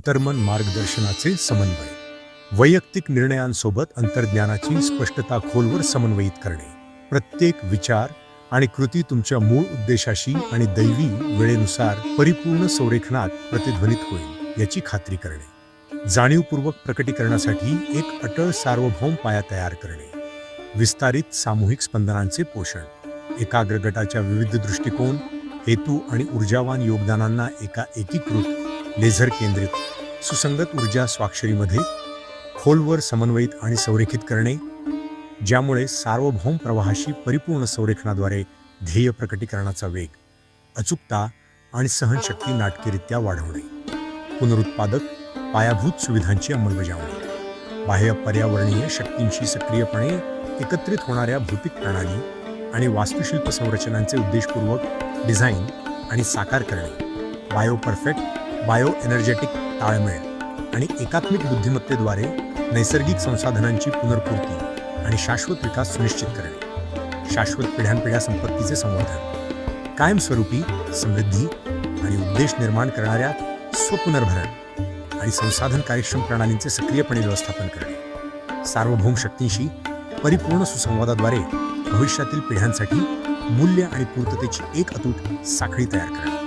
अंतर्मन मार्गदर्शनाचे समन्वय, वैयक्तिक निर्णयांसोबत अंतर्ज्ञानाची स्पष्टता खोलवर समन्वयित करणे, प्रत्येक विचार आणि कृती तुमच्या मूळ उद्देशाशी आणि दैवी वेळेनुसार परिपूर्ण संरेखनात प्रतिध्वनित होईल याची खात्री करणे, जाणीवपूर्वक प्रकटीकरणासाठी एक अटळ सार्वभौम पाया तयार करणे, विस्तारित सामूहिक स्पंदनांचे पोषण, एकाग्र गटाच्या विविध दृष्टिकोन, हेतू आणि ऊर्जावान योगदानांना एका एकीकृत लेझर केंद्रित सुसंगत ऊर्जा स्वाक्षरीमध्ये खोलवर समन्वयित आणि संरेखित करणे, ज्यामुळे सार्वभौम प्रवाहाशी परिपूर्ण संरेखनाद्वारे ध्येय प्रकटीकरणाचा वेग, अचूकता आणि सहनशक्ती नाटकीरित्या वाढवणे, पुनरुत्पादक पायाभूत सुविधांची अंमलबजावणी, बाह्य पर्यावरणीय शक्तींशी सक्रियपणे एकत्रित होणाऱ्या भौतिक प्रणाली आणि वास्तुशिल्प संरचनांचे उद्देशपूर्वक डिझाईन आणि साकार करणे, बायो परफेक्ट बायो एनर्जेटिक ताळमेळ आणि एकात्मिक बुद्धिमत्तेद्वारे नैसर्गिक संसाधनांची पुनर्पूर्ती आणि शाश्वत विकास सुनिश्चित करणे, शाश्वत पिढ्यानपिढ्या संपत्तीचे संवर्धन, कायमस्वरूपी समृद्धी आणि उद्देश निर्माण करणाऱ्या स्वपुनर्भरण आणि संसाधन कार्यक्षम प्रणालींचे सक्रियपणे व्यवस्थापन करणे, सार्वभौम शक्तींशी परिपूर्ण सुसंवादाद्वारे भविष्यातील पिढ्यांसाठी मूल्य आणि पूर्ततेची एक अतूट साखळी तयार करणे.